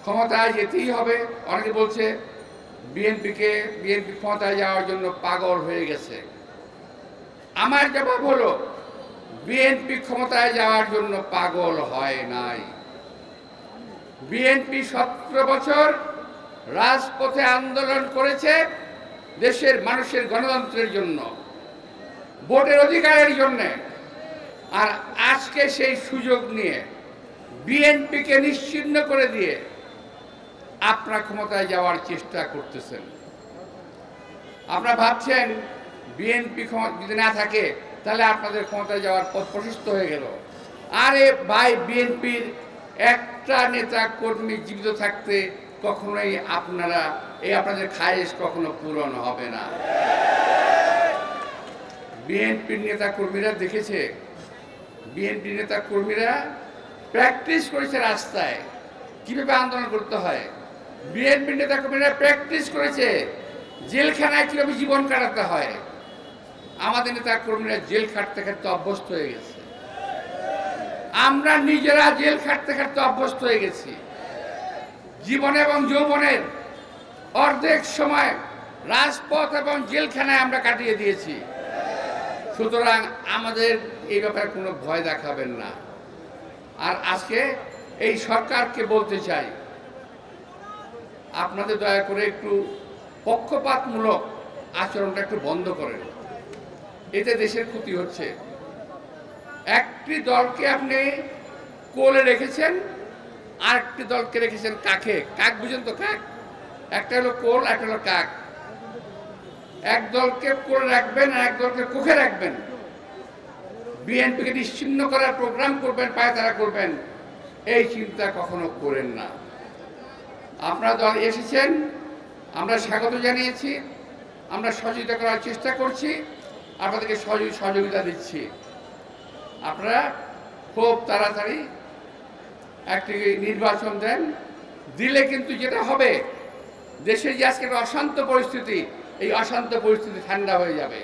ক্ষমতায় যেতেই হবে। অনেকে বলছে বিএনপি ক্ষমতায় যাওয়ার জন্য পাগল হয়ে গেছে। আমার জবাব হলো, বিএনপি ক্ষমতায় যাওয়ার জন্য পাগল হয় নাই। বিএনপি 17 বছর রাজপথে আন্দোলন করেছে দেশের মানুষের গণতন্ত্রের জন্য, ভোটের অধিকারের জন্য। আর আজকে সেই সুযোগ নিয়ে বিএনপিকে নিশ্চিহ্ন করে দিয়ে আপনারা ক্ষমতায় যাওয়ার চেষ্টা করতেছেন। আপনারা ভাবছেন বিএনপি যদি না থাকে তাহলে আপনাদের ক্ষমতায় যাওয়ার পথ প্রশস্ত হয়ে গেল। আরে ভাই, বিএনপির একটা নেতা কর্মী জীবিত থাকতে কখনোই আপনাদের খায়েশ কখনো পূরণ হবে না। বিএনপির নেতা কর্মীরা দেখেছে, বিএনপি নেতা কর্মীরা প্র্যাকটিস করেছে রাস্তায় কিভাবে আন্দোলন করতে হয়। বিএনপি নেতা কর্মীরা প্র্যাকটিস করেছে জেলখানায় কিভাবে জীবন কাটাতে হয়। আমাদের নেতা কর্মীরা জেল খাটতে খাটতে অভ্যস্ত হয়ে গেছে। আমরা নিজেরা জেল খাটতে খাটতে অভ্যস্ত হয়ে গেছি। জীবন এবং যৌবনের অর্ধেক সময় রাজপথ এবং জেলখানায় আমরা কাটিয়ে দিয়েছি। সুতরাং আমাদের এই ব্যাপারে কোনো ভয় দেখাবেন না। আর আজকে এই সরকারকে বলতে চাই, আপনাদের দয়া করে একটু পক্ষপাতমূলক আচরণটা একটু বন্ধ করেন। এতে দেশের ক্ষতি হচ্ছে। একটি দলকে আপনি কোলে রেখেছেন, আরেকটি দলকে রেখেছেন কাকে। কাক বুঝেন তো? কাক একটা হলো কোল, একটা হলো কাক। এক দলকে কোলে রাখবেন আর এক দলকে কুখে রাখবেন। বিএনপিকে নিশ্চিহ্ন করার প্রোগ্রাম করবেন, পায়তারা করবেন, এই চিন্তা কখনো করেন না। আপনারা দল এসেছেন, আমরা স্বাগত জানিয়েছি, আমরা সহযোগিতা করার চেষ্টা করছি, আপনাদেরকে সহযোগিতা দিচ্ছি। আপনারা খুব তাড়াতাড়ি একটি নির্বাচন দেন, দিলে কিন্তু যেটা হবে, দেশে যে আজকে একটা অশান্ত পরিস্থিতি, এই অশান্ত পরিস্থিতি ঠান্ডা হয়ে যাবে।